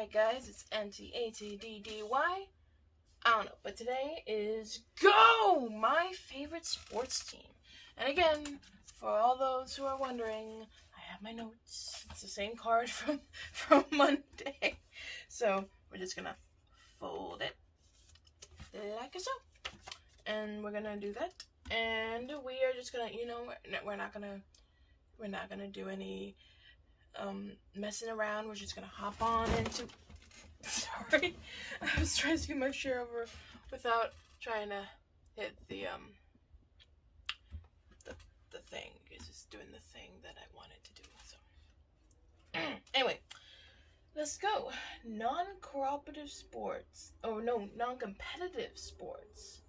Alright guys, it's M.A.D.D.Y. I don't know, but today is GO! My favorite sports team. And again, for all those who are wondering, I have my notes. It's the same card from Monday. So, we're just gonna fold it like so. And we're gonna do that. And we are just gonna, we're not gonna do any messing around. We're just gonna hop on into sorry, I was trying to get my share over without trying to hit the thing. It's just doing the thing that I wanted to do. So anyway, let's go. Non-cooperative sports. Oh no, non-competitive sports.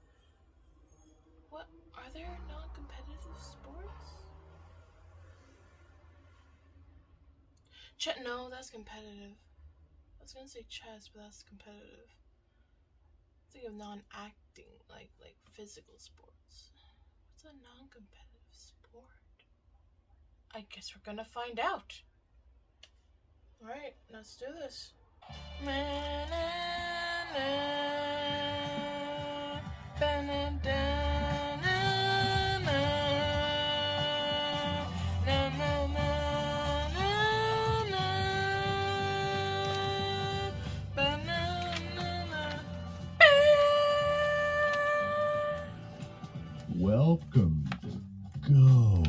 What are there non-competitive sports? No, that's competitive. I was gonna say chess, but that's competitive. Think of non-acting, like physical sports. What's a non-competitive sport? I guess we're gonna find out. Alright, let's do this. Welcome to Go,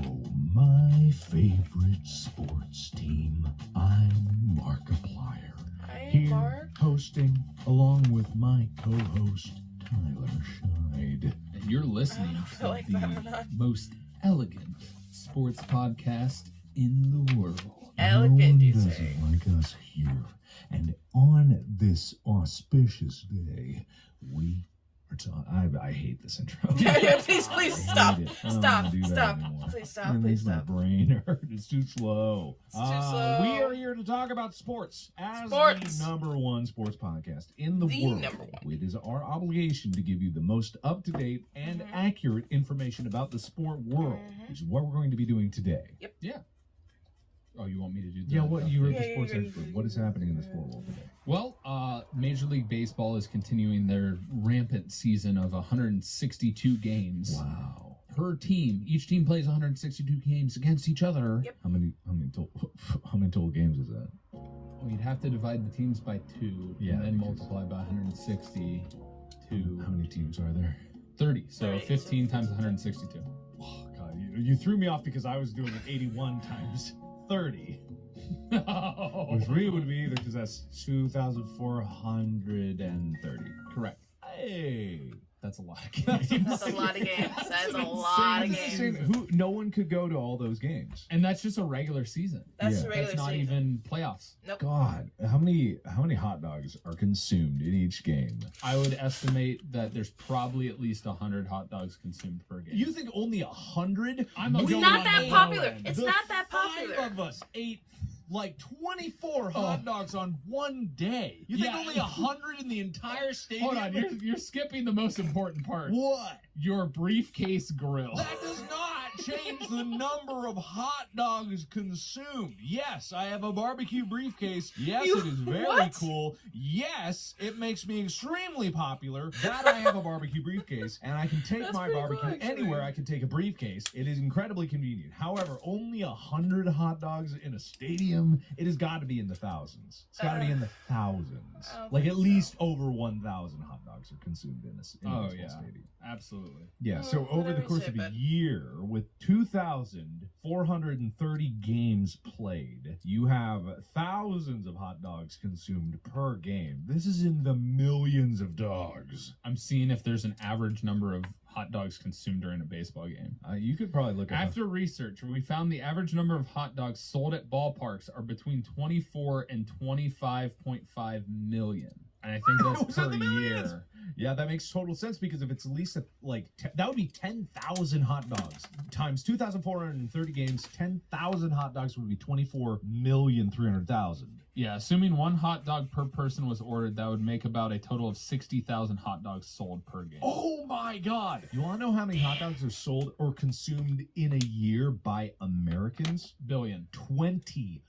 my favorite sports team. I'm Markiplier. Hi, Here, Mark. hosting along with my co-host Tyler Scheid. And you're listening I to don't feel like that or the not. most elegant sports podcast in the world. Elegant, no one you doesn't say? like us here. And on this auspicious day, we are talking. I hate this intro. Yeah, please I stop. hate it. I don't Stop. wanna do that Stop. anymore. Please stop. It Please makes stop. my brain hurt. It's too slow. It's too slow. We are here to talk about sports as Sports. the number one sports podcast in the world. number one. It is our obligation to give you the most up-to-date and Mhm. accurate information about the sport world, Mhm. which is what we're going to be doing today. Yeah. Oh, you want me to do that? Yeah, what you were Yeah, the sports yeah, expert. What is happening in the sport world today? Well, Major League Baseball is continuing their rampant season of 162 games Wow. per team. Each team plays 162 games against each other. Yep. How many total games is that? Well, you'd have to divide the teams by 2 Yeah, and then because- multiply by 160 to How many teams are there? 30. So 30, 15 so times 15. 162. Oh god, you threw me off because I was doing it 81 times 30. No. Which really would be either because that's 2,430. Correct. Hey, That's a lot of games. That's a lot of games. That is a Insane. lot of That's games. insane. No one could go to all those games. And that's just a regular season. That's Yeah. the regular That's not season. even playoffs. Nope. God, how many hot dogs are consumed in each game? I would estimate that there's probably at least 100 hot dogs consumed per game. You think only 100? I'm It's going not on that the popular. low end. It's The not that popular. 5 of us ate like 24 hot dogs on one day. You think Yeah. only 100 in the entire stadium? Hold on, you're skipping the most important part. What? Your briefcase grill. That does not change the number of hot dogs consumed. Yes, I have a barbecue briefcase. Yes, You- it is very what? cool. Yes, it makes me extremely popular. That I have a barbecue briefcase, and I can take That's my pretty cool, barbecue actually. anywhere. I can take a briefcase. It is incredibly convenient. However, only 100 hot dogs in a stadium. It has got to be in the thousands. It's got to be in the thousands. I don't Like think at so. least over 1,000 hot dogs are consumed in a Oh, baseball yeah. stadium. Absolutely. Yeah, so Well, over the whatever course you of say, a bud. year, with 2,430 games played, you have thousands of hot dogs consumed per game. This is in the millions of dogs. I'm seeing if there's an average number of hot dogs consumed during a baseball game. You could probably look at After research, we found the average number of hot dogs sold at ballparks are between 24 and 25.5 million. And I think that's Those are per the millions. year. Yeah, that makes total sense because if it's at least that would be 10,000 hot dogs times 2,430 games. 10,000 hot dogs would be 24,300,000. Yeah, assuming one hot dog per person was ordered, that would make about a total of 60,000 hot dogs sold per game. Oh my god! You want to know how many hot dogs are sold or consumed in a year by Americans? Billion. 20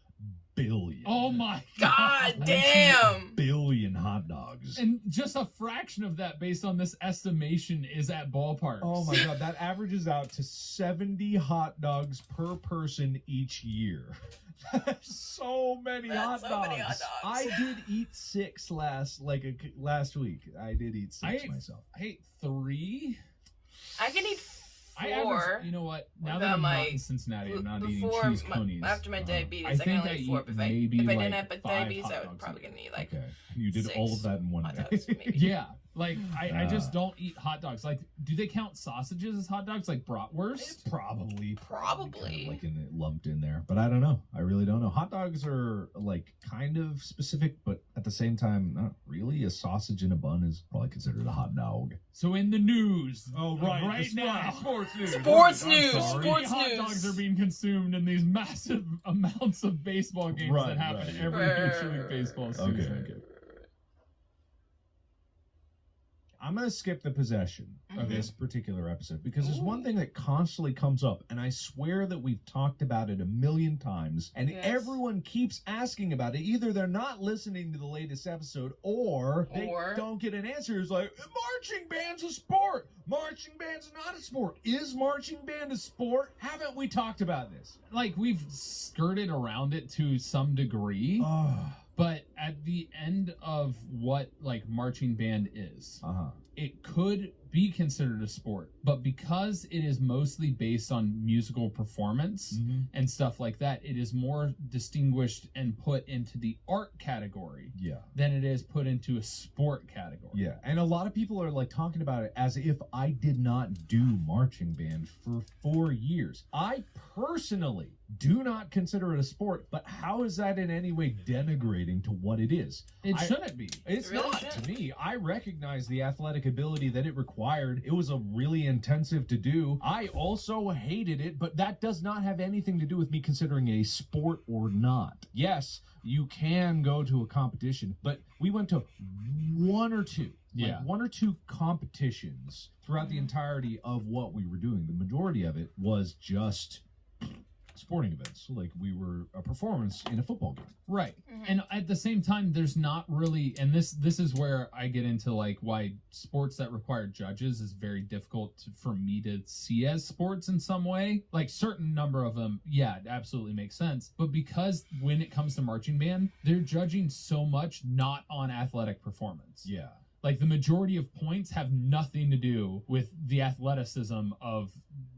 billion. Oh my God 20 damn! billion hot dogs. And just a fraction of that, based on this estimation, is at ballparks. Oh my god, that averages out to 70 hot dogs per person each year. That's so many hot That's so dogs. many hot dogs. I did eat 6 last week. I did eat 6 myself. I ate 3. I can eat I 4. average, you know what? Now that without I'm my- not in Cincinnati, I'm not eating before cheese conies. after my diabetes, I I can think only I eat 4. eat But maybe if I like didn't have 5 diabetes, hot I would dogs probably a gonna day. eat like Okay. And you did 6 all of that in one hot day. dogs, maybe. Yeah, like I just don't eat hot dogs. Like, do they count sausages as hot dogs, like bratwurst? Probably Probably. kind of like lumped in there, but I don't know. I really don't know. Hot dogs are like kind of specific, but at the same time, not really. A sausage in a bun is probably considered a hot dog. So in the news, right now, sports news. Sports I'm news, sorry. sports hot news. dogs are being consumed in these massive amounts of baseball games Right, that happen right. every Major League Baseball season. Okay. I'm going to skip the possession of Mhm. this particular episode because there's one Ooh. thing that constantly comes up, and I swear that we've talked about it a million times, and Yes. everyone keeps asking about it. Either they're not listening to the latest episode, or they Or- don't get an answer. It's like, marching band's a sport. Marching band's not a sport. Is marching band a sport? Haven't we talked about this? Like, we've skirted around it to some degree, Oh. but at the end of what like marching band is, Uh-huh. it could be considered a sport, but because it is mostly based on musical performance Mm-hmm. and stuff like that, it is more distinguished and put into the art category Yeah. than it is put into a sport category. Yeah, and a lot of people are like talking about it as if I did not do marching band for 4 years. I personally do not consider it a sport, but how is that in any way denigrating to what it is? It shouldn't be. It's It really not shouldn't. to me. I recognize the athletic ability that it required. It was a really intensive to do. I also hated it, but that does not have anything to do with me considering a sport or not. Yes, you can go to a competition, but we went to one or two. Yeah. One or two competitions throughout the entirety of what we were doing. The majority of it was just sporting events. Like we were a performance in a football game. Right. Mhm. And at the same time, there's not really, and this is where I get into like why sports that require judges is very difficult for me to see as sports in some way. Like certain number of them, yeah, it absolutely makes sense. But because when it comes to marching band, they're judging so much not on athletic performance. Yeah. Like the majority of points have nothing to do with the athleticism of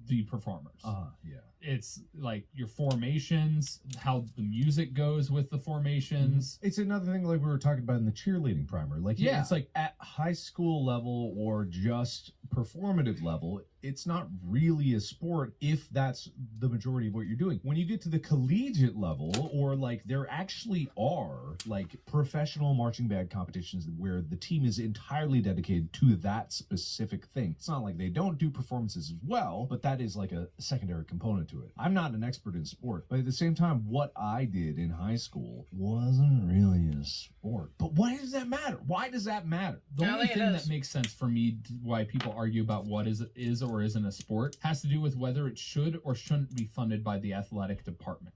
the performers. Yeah. It's like your formations, how the music goes with the formations. It's another thing like we were talking about in the cheerleading primer. Like, Yeah. it's like at high school level or just performative level, it's not really a sport if that's the majority of what you're doing. When you get to the collegiate level, or like there actually are like professional marching band competitions where the team is entirely dedicated to that specific thing. It's not like they don't do performances as well, but that is like a secondary component to it. I'm not an expert in sport, but at the same time, what I did in high school wasn't really a sport. But why does that matter? Why does that matter? The I only think it thing is. that makes sense for me why people argue about what is or isn't a sport has to do with whether it should or shouldn't be funded by the athletic department.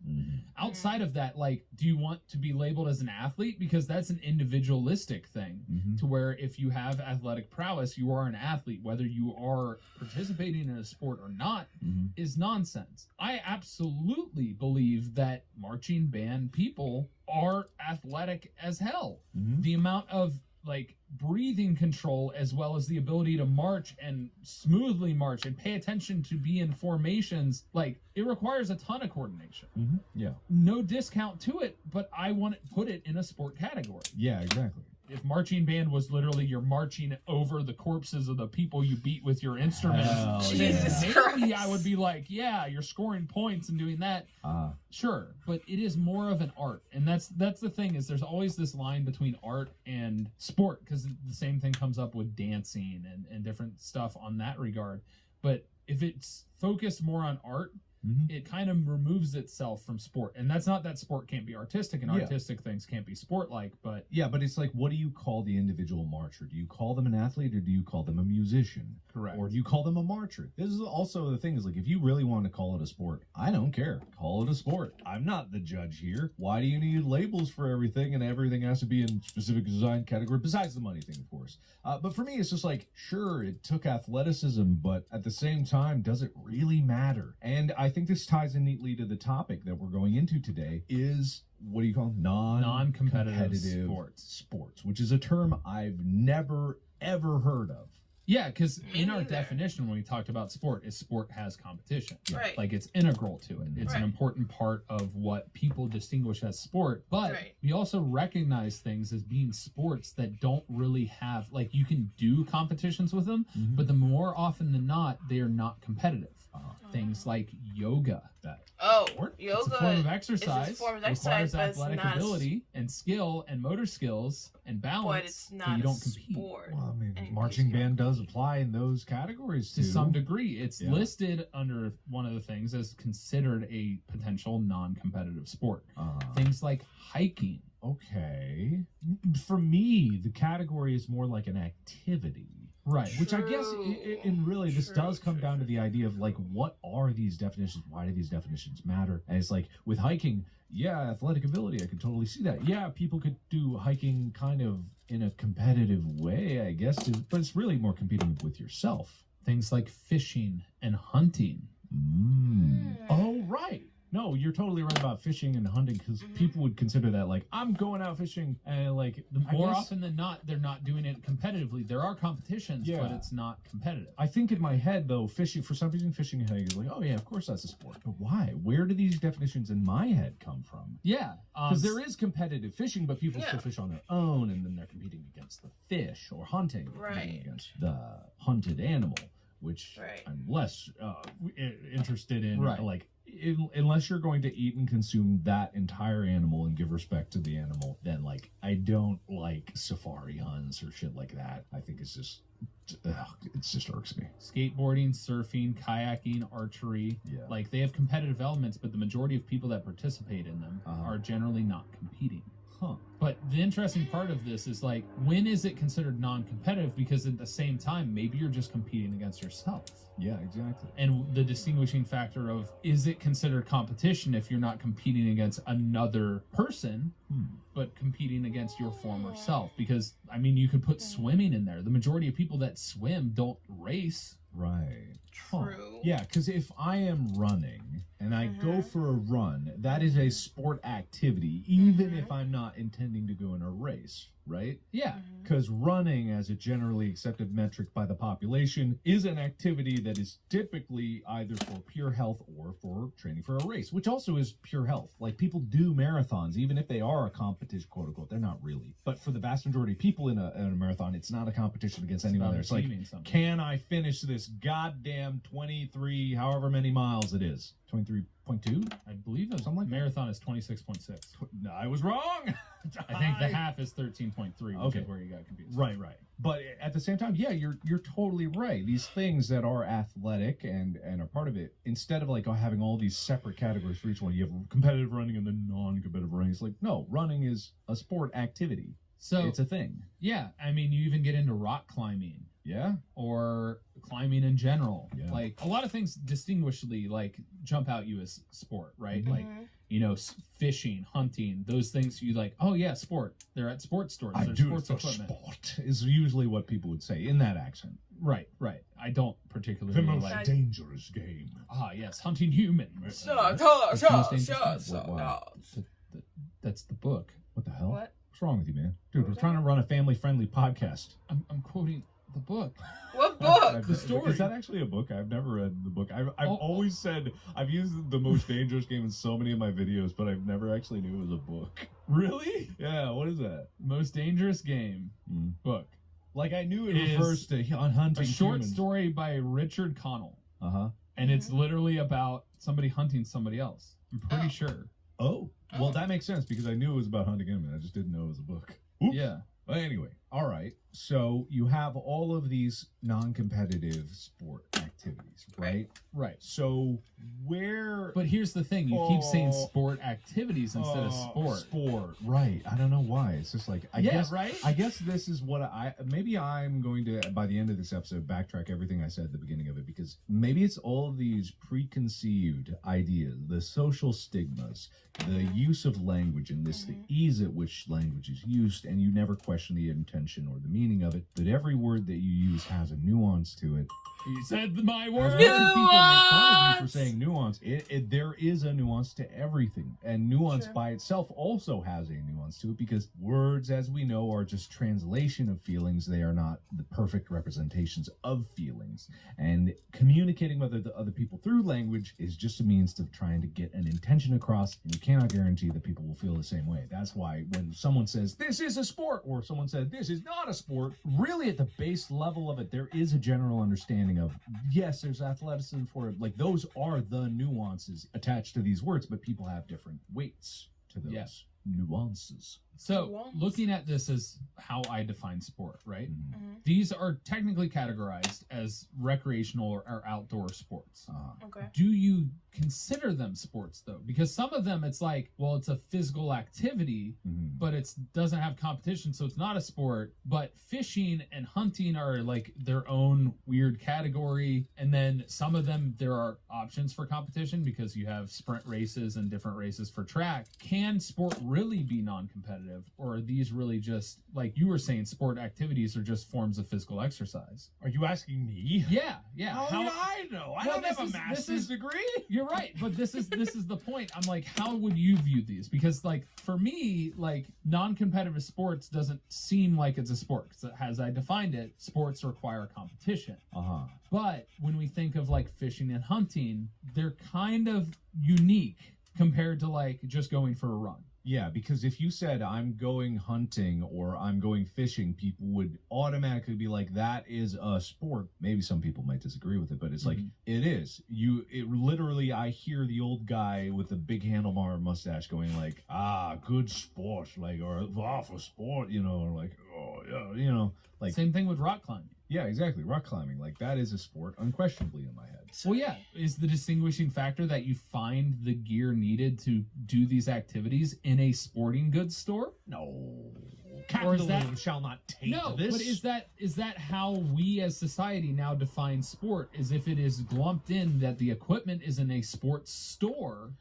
Outside of that, like, do you want to be labeled as an athlete? Because that's an individualistic thing. Mhm. To where if you have athletic prowess, you are an athlete. Whether you are participating in a sport or not Mhm. is nonsense. I absolutely believe that marching band people are athletic as hell. Mhm. The amount of like breathing control as well as the ability to march and smoothly march and pay attention to be in formations, like it requires a ton of coordination. Mhm. Yeah. No discount to it, but I want to put it in a sport category. Yeah, exactly. If marching band was literally you're marching over the corpses of the people you beat with your instruments, Hell Jesus yeah. maybe Christ. I would be like, yeah, you're scoring points and doing that. Sure, but it is more of an art, and that's the thing is there's always this line between art and sport because the same thing comes up with dancing and different stuff on that regard. But if it's focused more on art, it kind of removes itself from sport. And that's not that sport can't be artistic and artistic things can't be sport-like, but... Yeah, but it's like, what do you call the individual marcher? Do you call them an athlete or do you call them a musician? Correct. Or do you call them a marcher? This is also the thing is like, if you really want to call it a sport, I don't care. Call it a sport. I'm not the judge here. Why do you need labels for everything and everything has to be in specific design category besides the money thing, of course? But for me, it's just like, sure, it took athleticism, but at the same time, does it really matter? And I think this ties in neatly to the topic that we're going into today is, what do you call them? Non-competitive sports, which is a term I've never, ever heard of. Yeah, because Me in our neither. definition, when we talked about sport, is sport has competition. Right. Like, it's integral to it. It's an Right. important part of what people distinguish as sport. But Right. we also recognize things as being sports that don't really have, like, you can do competitions with them, but the more often than not, they are not competitive. Things like yoga. Oh, Sport. yoga It's a form of is exercise. a form of Requires exercise, but it's athletic not ability and skill and motor skills and balance. but it's not you don't a compete. sport. Well, I mean, And marching you don't band does apply in those categories To too. some degree. It's Yeah. listed under one of the things as considered a potential non-competitive sport. Uh, Things like hiking. okay. For me, the category is more like an activity. Right. Which I guess, True. in really, this True, does come true, down to true. the idea of like, what are these definitions? Why do these definitions matter? And it's like with hiking, yeah, athletic ability, I could totally see that. Yeah, people could do hiking kind of in a competitive way, I guess, but it's really more competing with yourself. Things like fishing and hunting. Oh, right. No, you're totally right about fishing and hunting because people would consider that like, I'm going out fishing and like More often than not, they're not doing it competitively. There are competitions, but Yeah. it's not competitive. I think in my head though, fishing, for some reason, fishing and hunting is like, oh yeah, of course that's a sport. But why? Where do these definitions in my head come from? Yeah. Because there is competitive fishing, but people Yeah. still fish on their own, and then they're competing against the fish or hunting, they're competing Right. against the hunted animal, which Right. I'm less interested in. Right. Like, unless you're going to eat and consume that entire animal and give respect to the animal, then like I don't like safari hunts or shit like that. I think it's just, it just irks me. skateboarding, surfing, kayaking, archery. Yeah. Like, they have competitive elements, but the majority of people that participate in them are generally not competing. Huh. But the interesting part of this is, like, when is it considered non-competitive? Because at the same time, maybe you're just competing against yourself. Yeah, exactly. And the distinguishing factor of, is it considered competition if you're not competing against another person, but competing against your former self? Because, I mean, you could put swimming in there. The majority of people that swim don't race. Right. True. Yeah, because if I am running and I go for a run, that is a sport activity, even if I'm not intending to go in a race, right? Yeah. Because running, as a generally accepted metric by the population, is an activity that is typically either for pure health or for training for a race, which also is pure health. Like, people do marathons, even if they are a competition, quote unquote. They're not really. But for the vast majority of people in a marathon, it's not a competition against anyone there. It's like, can I finish this goddamn 23, however many miles it is? 23.2? I believe the Something like that. marathon is 26.6. No, I was wrong. I think the half is 13.3, which Okay. is where you got confused. Right. But at the same time, yeah, you're totally right. These things that are athletic and are part of it, instead of like having all these separate categories for each one, you have competitive running and then non-competitive running. It's like, no, running is a sport activity. So It's a thing. yeah, I mean, you even get into rock climbing Yeah. or climbing in general. Yeah. Like, a lot of things distinguishedly like jump out you as sport, right? Mhm. Like, you know, fishing, hunting, those things you like, oh yeah, sport. They're at sports stores. I They're do it sports for equipment. sport is usually what people would say in that accent. Right. I don't particularly like. dangerous game. Ah, yes, hunting humans. Shut That's the most dangerous game. Wow. That's the book. What the hell? What? What's wrong with you, man? Dude, we're trying to run a family-friendly podcast. I'm quoting the book. What book? The story. Is that actually a book? I've never read the book. I've Oh. always said I've used the most dangerous game in so many of my videos, but I've never actually knew it was a book. Really? Yeah, what is that? Most dangerous game book. Like, I knew it Is refers to hunting A short humans. story by Richard Connell, Uh-huh. and it's literally about somebody hunting somebody else. I'm pretty Oh. sure. Oh, well, that makes sense because I knew it was about hunting humans. I just didn't know it was a book. Oops. Yeah. But anyway, All right. So you have all of these non-competitive sport activities, right? Right. So where? But here's the thing: you keep saying Oh. sport activities instead of sport. Sport, right? I don't know why. It's just like I Yeah, guess. right? I guess this is what maybe I'm going to by the end of this episode backtrack everything I said at the beginning of it, because maybe it's all of these preconceived ideas, the social stigmas, the use of language in this, the ease at which language is used, and you never question the intention or the meaning of it. But every word that you use has a nuance to it. You said my As word. much as people make fun of you for saying nuance, there is a nuance to everything. And nuance Sure. by itself also has a nuance to it, because words, as we know, are just translation of feelings. They are not the perfect representations of feelings. And communicating with other people through language is just a means to trying to get an intention across. And you cannot guarantee that people will feel the same way. That's why when someone says, this is a sport, or someone said, this is not a sport, really at the base level of it, there is a general understanding of, yes, there's athleticism for it. Like, those are the nuances attached to these words, but people have different weights to those nuances. So, looking at this as how I define sport, right? Mhm. These are technically categorized as recreational or outdoor sports. Okay. Do you consider them sports, though? Because some of them, it's like, well, it's a physical activity, Mhm. but it doesn't have competition, so it's not a sport. But fishing and hunting are like their own weird category. And then some of them, there are options for competition because you have sprint races and different races for track. Can sport really be non-competitive? Or are these really just, like you were saying, sport activities are just forms of physical exercise? Are you asking me? Yeah. How would I know? I Well, don't have a this master's is- degree. You're right, but this is the point. I'm like, how would you view these? Because like for me, like non-competitive sports doesn't seem like it's a sport. 'Cause as I defined it, sports require competition. But when we think of like fishing and hunting, they're kind of unique compared to like just going for a run. Yeah, because if you said I'm going hunting or I'm going fishing, people would automatically be like, that is a sport. Maybe some people might disagree with it, but it's like, it is. It literally, I hear the old guy with the big handlebar mustache going like, good sport, like, or for sport, or like, oh, yeah, like. Same thing with rock climbing. Yeah, exactly. Rock climbing, like, that is a sport, unquestionably, in my head. Well, yeah. Is the distinguishing factor that you find the gear needed to do these activities in a sporting goods store? No. Or is that- Capitalism shall not take No, this. but is that how we as society now define sport? Is if it is lumped in that the equipment is in a sports store?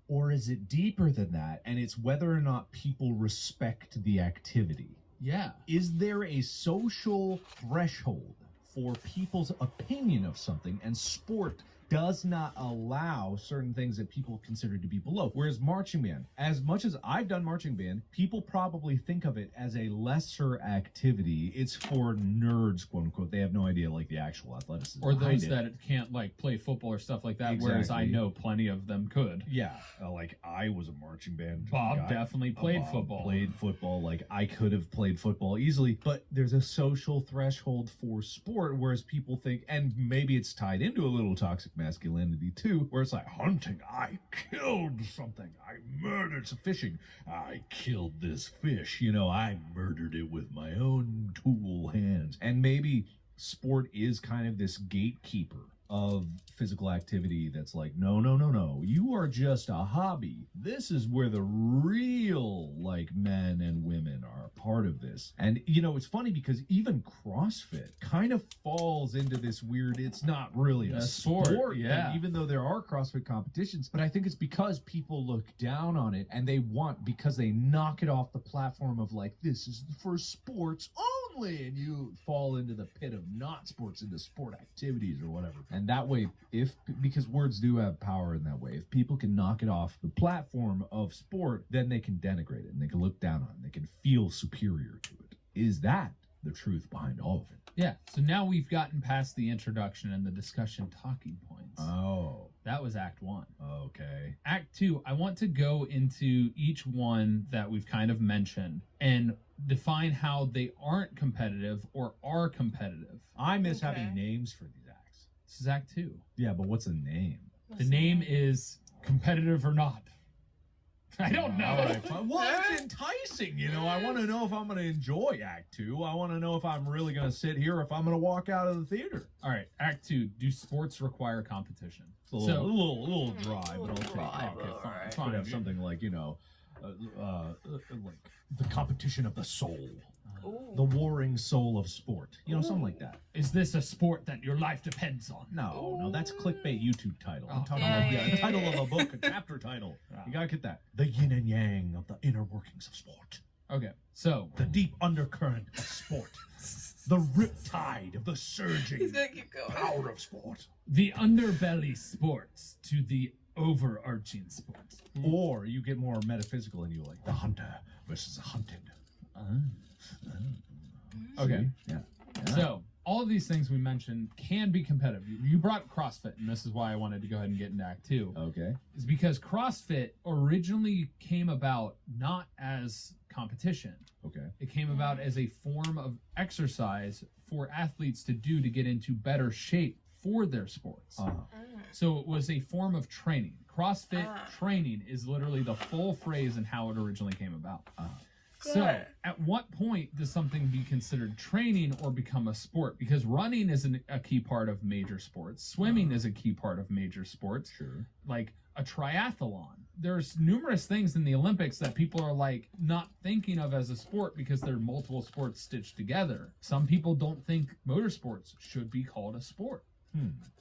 Or is it deeper than that, and it's whether or not people respect the activity? Yeah. Is there a social threshold for people's opinion of something, and sport does not allow certain things that people consider to be below? Whereas marching band, as much as I've done marching band, people probably think of it as a lesser activity. It's for nerds, quote unquote. They have no idea like the actual athleticism Or behind those it. that can't like play football or stuff like that, whereas I Exactly. know plenty of them could. Yeah, like I was a marching band Bob guy. definitely played Bob football. Played football. Like I could have played football easily, but there's a social threshold for sport, whereas people think, and maybe it's tied into a little toxic masculinity too, where it's like hunting. I killed something. I murdered some fishing. I killed this fish. I murdered it with my own tool hands. And maybe sport is kind of this gatekeeper of physical activity that's like, no, you are just a hobby. This is where the real like men and women are a part of this. And it's funny because even CrossFit kind of falls into this weird, it's not really a sport. Yeah. And even though there are CrossFit competitions, but I think it's because people look down on it and because they knock it off the platform of like, this is for sports only, and you fall into the pit of not sports, into sport activities or whatever. And that way, because words do have power in that way, if people can knock it off the platform of sport, then they can denigrate it and they can look down on it and they can feel superior to it. Is that the truth behind all of it? Yeah. So now we've gotten past the introduction and the discussion talking points. Oh, That was Act 1. okay. Act 2, I want to go into each one that we've kind of mentioned and define how they aren't competitive or are competitive. I miss Okay. having names for these acts. This is Act 2. Yeah, but what's a name? The name is Competitive or Not. I don't know. All right, fine. Well, it's enticing, you know. I want to know if I'm going to enjoy Act 2. I want to know if I'm really going to sit here or if I'm going to walk out of the theater. All right, Act 2. Do sports require competition? It's a little dry, but I'll take it. Dry, Okay, but fine. alright. Could have something like, you know, like the competition of the soul. Ooh. The warring soul of sport. You know, something like that. Is this a sport that your life depends on? No, that's clickbait YouTube title. I'm Oh. talking Yeah, about yeah, the yeah, title yeah. of a book, a chapter title. Yeah. You gotta get that. The yin and yang of the inner workings of sport. Okay, so The deep undercurrent of sport. The riptide of the surging He's gonna keep going. power of sport. the underbelly sports to the overarching sports. Or you get more metaphysical and you like the hunter versus the hunted. Okay. Yeah. So all of these things we mentioned can be competitive. You brought CrossFit, and this is why I wanted to go ahead and get into Act 2. Okay. Is because CrossFit originally came about not as competition. Okay. It came about as a form of exercise for athletes to do to get into better shape for their sports. Mm. So it was a form of training. CrossFit Ah. training is literally the full phrase and how it originally came about. So, Good. at what point does something be considered training or become a sport? Because running is a key part of major sports. Swimming is a key part of major sports. Sure. Like a triathlon. There's numerous things in the Olympics that people are like not thinking of as a sport because they're multiple sports stitched together. Some people don't think motorsports should be called a sport.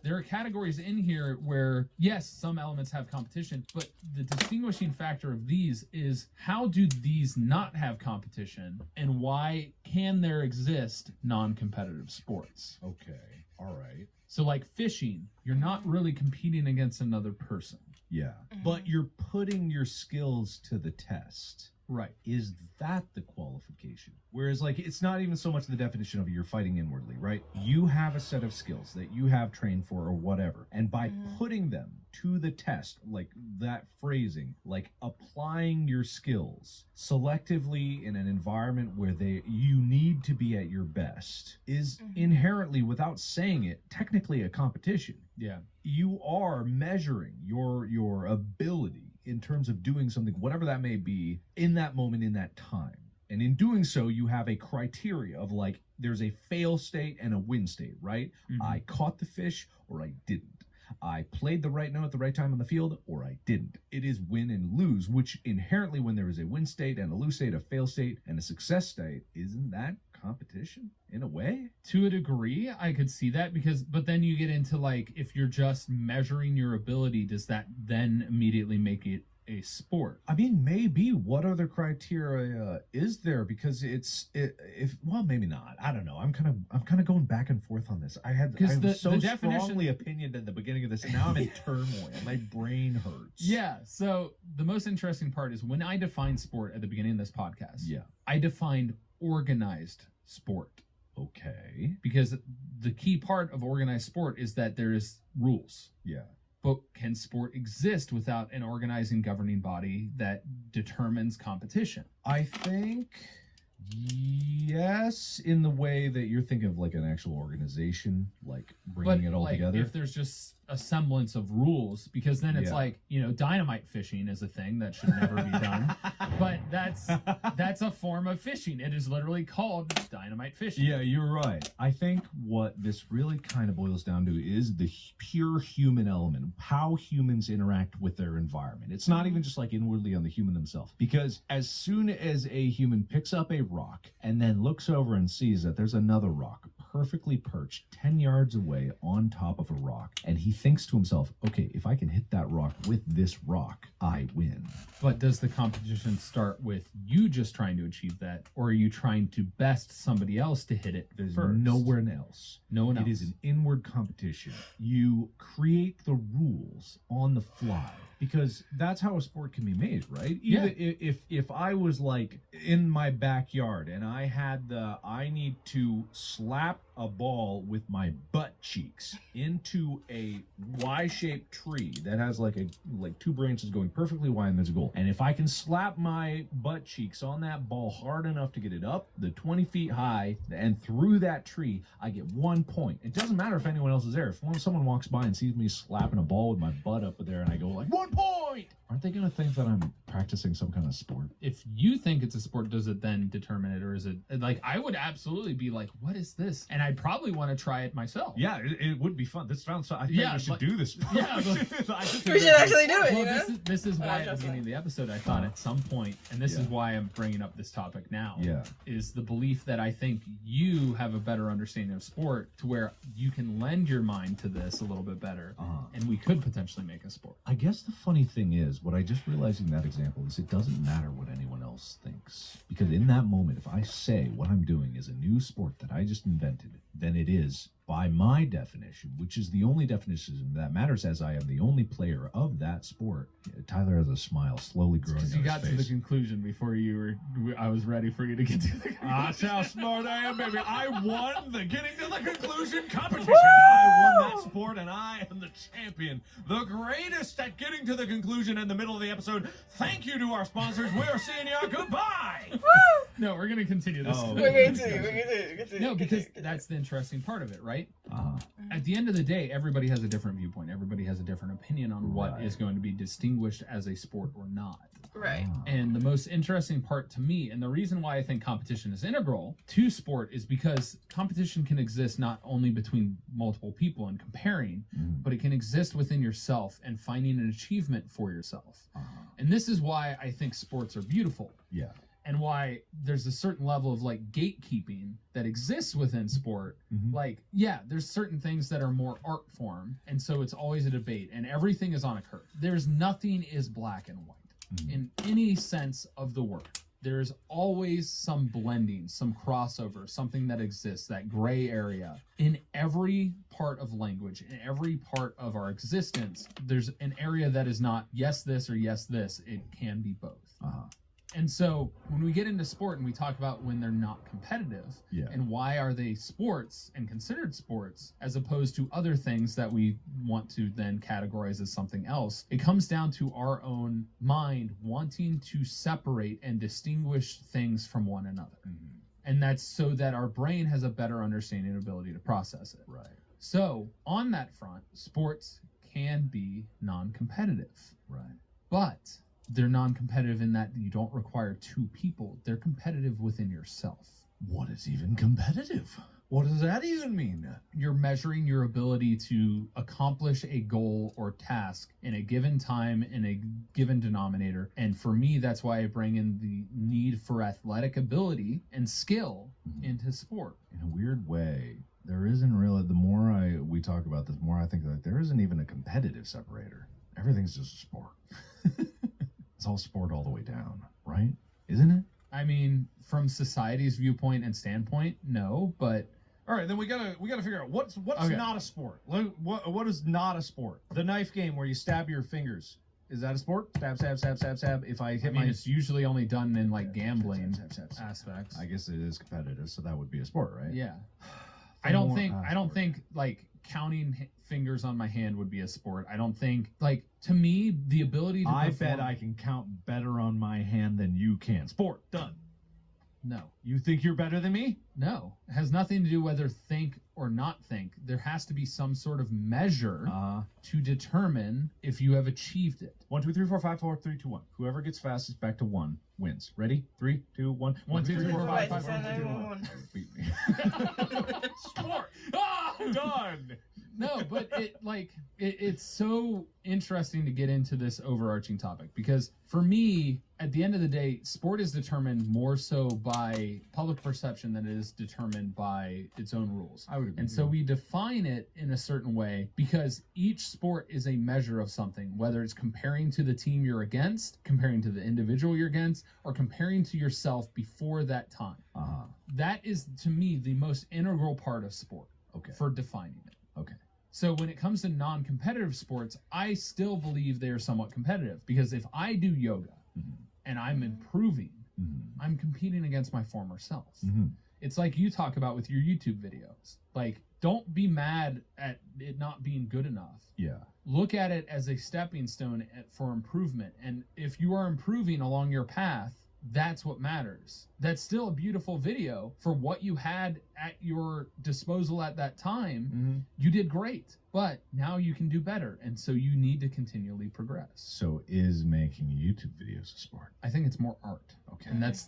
There are categories in here where, yes, some elements have competition, but the distinguishing factor of these is how do these not have competition and why can there exist non-competitive sports? Okay. All right. So like fishing, you're not really competing against another person. Yeah. But you're putting your skills to the test. Right. Is that the qualification? Whereas, like, it's not even so much the definition of you're fighting inwardly, right? You have a set of skills that you have trained for or whatever. And by putting them to the test, like that phrasing, like applying your skills selectively in an environment where you need to be at your best is inherently, without saying it, technically a competition. Yeah. You are measuring your ability in terms of doing something, whatever that may be, in that moment, in that time. And in doing so, you have a criteria of like, there's a fail state and a win state, right? I caught the fish or I didn't. I played the right note at the right time on the field or I didn't. It is win and lose, which inherently when there is a win state and a lose state, a fail state and a success state, isn't that competition in a way? To a degree, I could see that but then you get into like, if you're just measuring your ability, does that then immediately make it a sport? I mean, maybe. What other criteria is there? Because well, maybe not. I don't know. I'm kind of going back and forth on this. I was so strongly opinionated at the beginning of this, and now I'm in turmoil. My brain hurts. Yeah. So the most interesting part is when I defined sport at the beginning of this podcast. Yeah. I defined organized sport. Okay. Because the key part of organized sport is that there is rules. Yeah. But can sport exist without an organizing governing body that determines competition? I think yes, in the way that you're thinking of like an actual organization, like bringing it all together. If there's just a semblance of rules, because then it's like, dynamite fishing is a thing that should never be done. But that's a form of fishing. It is literally called dynamite fishing. Yeah, you're right. I think what this really kind of boils down to is the pure human element, how humans interact with their environment. It's not even just like inwardly on the human themselves, because as soon as a human picks up a rock and then looks over and sees that there's another rock perfectly perched 10 yards away on top of a rock, and he thinks to himself, okay, if I can hit that rock with this rock, I win. But does the competition start with you just trying to achieve that, or are you trying to best somebody else to hit it There's first? nowhere else. No one else. It is an inward competition. You create the rules on the fly, because that's how a sport can be made, right? Even if I was like in my backyard and I need to slap a ball with my butt cheeks into a Y-shaped tree that has like two branches going perfectly wide and there's a goal. And if I can slap my butt cheeks on that ball hard enough to get it up the 20 feet high and through that tree, I get 1 point. It doesn't matter if anyone else is there. If someone walks by and sees me slapping a ball with my butt up there and I go like 1 point, Aren't they going to think that I'm practicing some kind of sport? If you think it's a sport, does it then determine it, or is it like I would absolutely be like, what is this? And I'd probably want to try it myself. Yeah, it would be fun. This sounds. I think we should do this. Yeah, We should actually do it. Well, You know? this is why at the beginning of the episode I thought at some point, and this is why I'm bringing up this topic now. Yeah, is the belief that I think you have a better understanding of sport to where you can lend your mind to this a little bit better, and we could potentially make a sport. I guess the funny thing is, what I just realized in that example is it doesn't matter what anyone else thinks. Because in that moment, if I say what I'm doing is a new sport that I just invented, then it is, by my definition, which is the only definition that matters as I am the only player of that sport. Tyler has a smile slowly growing on his face. You got to the conclusion before I was ready for you to get to the conclusion. That's how smart I am, baby. I won the getting to the conclusion competition. I won that sport, and I am the champion. The greatest at getting to the conclusion in the middle of the episode. Thank you to our sponsors. We are seeing you. Goodbye. No, we're going to continue this. Oh, We're going to. No, because that's the interesting part of it, right? Uh-huh. At the end of the day, everybody has a different viewpoint. Everybody has a different opinion on what is going to be distinguished as a sport or not. Right. And the most interesting part to me, and the reason why I think competition is integral to sport, is because competition can exist not only between multiple people and comparing, but it can exist within yourself and finding an achievement for yourself. And this is why I think sports are beautiful. Yeah. And why there's a certain level of like gatekeeping that exists within sport. Like, yeah, there's certain things that are more art form, and so it's always a debate, and everything is on a curve. There's nothing is black and white in any sense of the word. There's always some blending, some crossover, something that exists, that gray area. In every part of language, in every part of our existence, there's an area that is not yes this or yes this. It can be both. And so when we get into sport and we talk about when they're not competitive, and why are they sports and considered sports as opposed to other things that we want to then categorize as something else, it comes down to our own mind wanting to separate and distinguish things from one another. And that's so that our brain has a better understanding and ability to process it. Right. So on that front, sports can be non-competitive. Right. But they're non-competitive in that you don't require two people. They're competitive within yourself. What is even competitive? What does that even mean? You're measuring your ability to accomplish a goal or task in a given time in a given denominator. And for me, that's why I bring in the need for athletic ability and skill into sport. In a weird way, there isn't really, the more we talk about this, the more I think that there isn't even a competitive separator. Everything's just a sport. It's all sport all the way down, right? Isn't it? I mean, from society's viewpoint and standpoint, no, but all right, then we gotta figure out what's Okay. not a sport. What is not a sport? The knife game where you stab your fingers. Is that a sport? Stab, stab, stab, stab, stab. If I hit it's usually only done in like gambling stab. aspects. I guess it is competitive, so that would be a sport, right? Yeah. I don't think like counting fingers on my hand would be a sport. I don't think, like, to me, the ability to I bet I can count better on my hand than you can. Sport, done. No. You think you're better than me? No. It has nothing to do whether think or not think. There has to be some sort of measure to determine if you have achieved it. 1, 2, 3, 4, 5, 4, 3, 2, 1. Whoever gets fastest back to 1 wins. Ready? 3, 2, 1. 1, 2, 3, 4, 5, 5, 4, 4, 3, 2, 1. Beat me. Sport. Ah! Done. No, but it's so interesting to get into this overarching topic because for me, at the end of the day, sport is determined more so by public perception than it is determined by its own rules. I would agree. And so we define it in a certain way because each sport is a measure of something, whether it's comparing to the team you're against, comparing to the individual you're against, or comparing to yourself before that time. That is, to me, the most integral part of sport for defining it. Okay. So when it comes to non-competitive sports, I still believe they are somewhat competitive because if I do yoga and I'm improving, I'm competing against my former self. It's like you talk about with your YouTube videos. Like, don't be mad at it not being good enough. Yeah. Look at it as a stepping stone for improvement. And if you are improving along your path, that's what matters. That's still a beautiful video for what you had at your disposal at that time. Mm-hmm. You did great, but now you can do better, and so you need to continually progress. So is making YouTube videos a sport? I think it's more art. Okay. And that's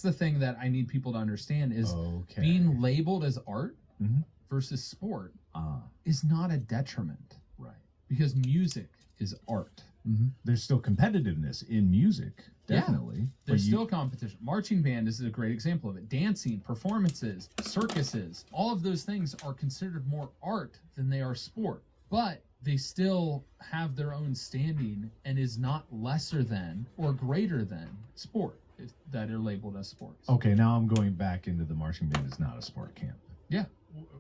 the thing that I need people to understand is okay. being labeled as art Mhm. versus sport Ah, is not a detriment, right. because music is art. Mm-hmm. There's still competitiveness in music, Yeah. definitely. There's But still competition. Marching band is a great example of it. Dancing, performances, circuses, all of those things are considered more art than they are sport. But they still have their own standing and is not lesser than or greater than sport that are labeled as sports. Okay, now I'm going back into the marching band is not a sport camp. Yeah.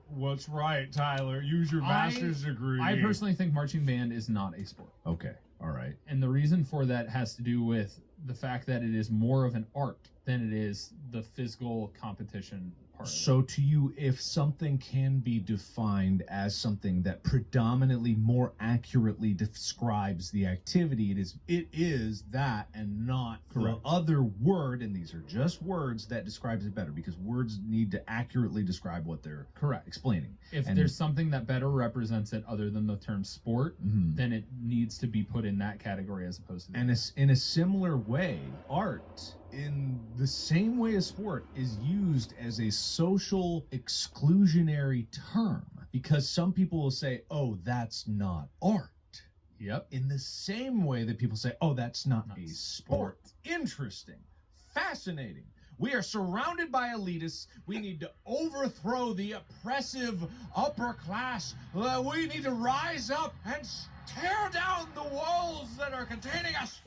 What's right, Tyler? Use your master's degree. I personally think marching band is not a sport. Okay, all right. And the reason for that has to do with the fact that it is more of an art than it is the physical competition part of it. So to you, if something can be defined as something that predominantly more accurately describes the activity, it is that and not Correct. the other word, and these are just words that describes it better, because words need to accurately describe what they're Correct. explaining. If And- there's something that better represents it other than the term sport, Mhm. then it needs to be put in that category as opposed to the And in a similar way, art, in the same way as sport, is used as a social exclusionary term, because some people will say, oh, that's not art. Yep. In the same way that people say, oh, that's not Not a sport. sport. Interesting. Fascinating. We are surrounded by elitists. We need to overthrow the oppressive upper class. We need to rise up and tear down the walls that are containing us.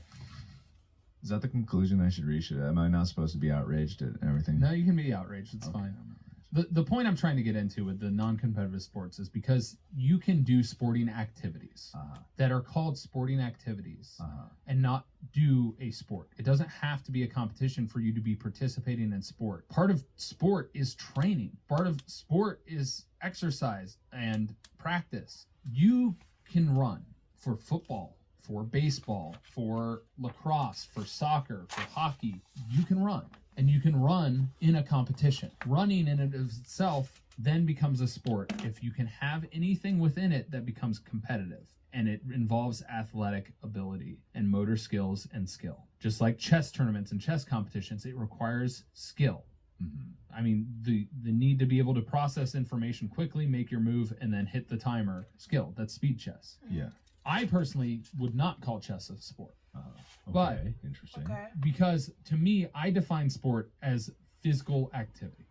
Is that the conclusion I should reach? Am I not supposed to be outraged at everything? No, you can be outraged. It's Okay, fine. I'm outraged. The point I'm trying to get into with the non-competitive sports is because you can do sporting activities that are called sporting activities and not do a sport. It doesn't have to be a competition for you to be participating in sport. Part of sport is training. Part of sport is exercise and practice. You can run for football, for baseball, for lacrosse, for soccer, for hockey. You can run. And you can run in a competition. Running in and of itself then becomes a sport if you can have anything within it that becomes competitive. And it involves athletic ability and motor skills and skill. Just like chess tournaments and chess competitions, it requires skill. Mhm. I mean, the need to be able to process information quickly, make your move, and then hit the timer. Skill. That's speed chess. Yeah. I personally would not call chess a sport. Okay. But- Interesting. Okay. Because to me, I define sport as physical activity,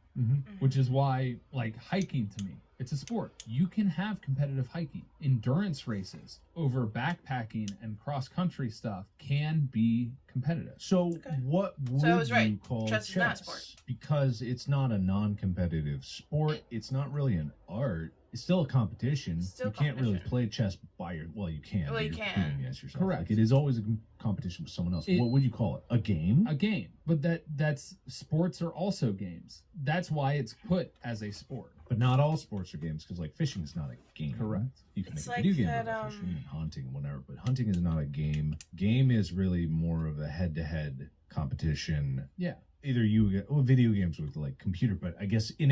which is why, like, hiking to me, it's a sport. You can have competitive hiking. Endurance races over backpacking and cross-country stuff can be competitive. So Okay. what would So I was right. you call Chess is not a sport. Because it's not a non-competitive sport. It's not really an art. It's still a competition. Still You can't really competition. play chess by your. Well, you can. Well, but you you're can. competing against yourself. Correct. Like, it is always a competition with someone else. It- What would you call it? A game? A game. But that's sports are also games. That's why it's put as a sport. But not all sports are games, because like fishing is not a game. Correct. You can It's make a like video game that, about fishing and hunting and whatever, but hunting is not a game. Game is really more of a head-to-head competition. Yeah. Either you get video games with like computer, but I guess in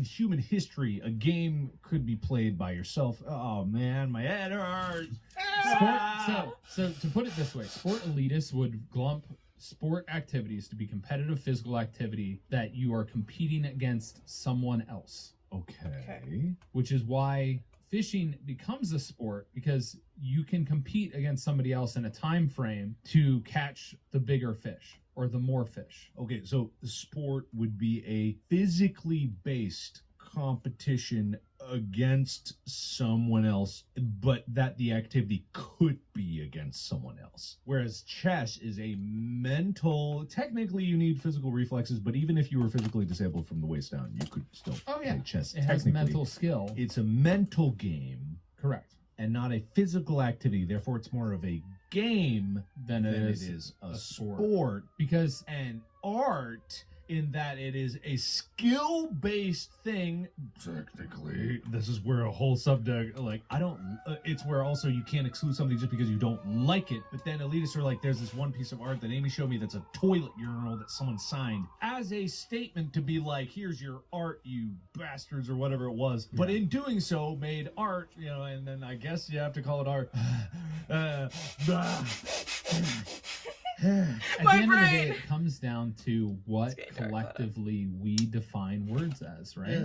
human history, a game could be played by yourself. Oh man, my head hurts. So to put it this way, sport elitists would glump sport activities to be competitive physical activity that you are competing against someone else, Okay. which is why fishing becomes a sport, because you can compete against somebody else in a time frame to catch the bigger fish or the more fish. Okay, so the sport would be a physically based competition against someone else, but that the activity could be against someone else. Whereas chess is a mental, technically you need physical reflexes, but even if you were physically disabled from the waist down, you could still play chess. It has Technically, mental skill. it's a mental game Correct. and not a physical activity. Therefore, it's more of a game Than than it it is is a a sport. sport. Because And art in that it is a skill-based thing. Technically, this is where a whole subject, like, I don't, it's where also you can't exclude something just because you don't like it. But then elitists are like, there's this one piece of art that Amy showed me that's a toilet urinal that someone signed as a statement to be like, here's your art, you bastards, or whatever it was. But in doing so, made art, you know, and then I guess you have to call it art. At the end of the day, it comes down to what collectively we define words as, right?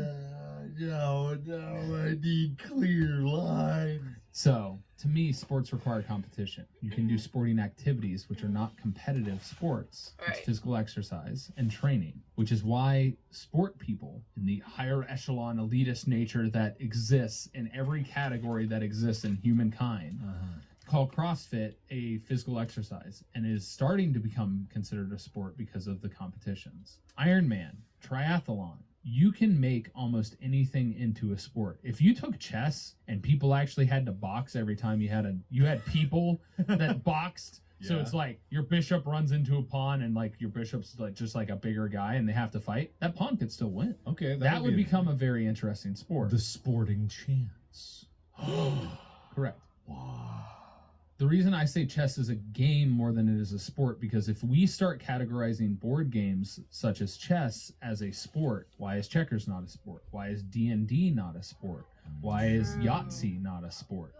No, I need clear lines. So, to me, sports require competition. You can do sporting activities, which are not competitive sports. Right. It's physical exercise and training, which is why sport people in the higher echelon elitist nature that exists in every category that exists in humankind call CrossFit a physical exercise and is starting to become considered a sport because of the competitions. Ironman, triathlon, you can make almost anything into a sport. If you took chess and people actually had to box every time you had people that boxed. So it's like your bishop runs into a pawn and like your bishop's like just like a bigger guy and they have to fight. That pawn could still win. Okay, that would become a very interesting sport. The sporting chance. Correct. Wow. The reason I say chess is a game more than it is a sport, because if we start categorizing board games such as chess as a sport, why is checkers not a sport? Why is D&D not a sport? Why is Yahtzee not a sport?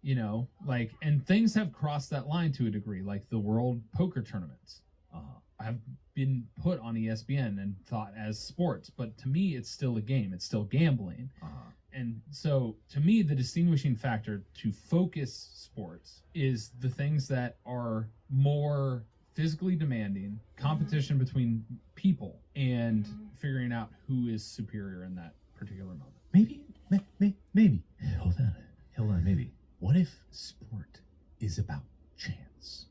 You know, like, and things have crossed that line to a degree, like the World Poker Tournaments. Have been put on ESPN and thought as sports, but to me, it's still a game. It's still gambling. And so, to me, the distinguishing factor to focus sports is the things that are more physically demanding, competition between people, and figuring out who is superior in that particular moment. Maybe. Hold on, maybe. What if sport is about chance,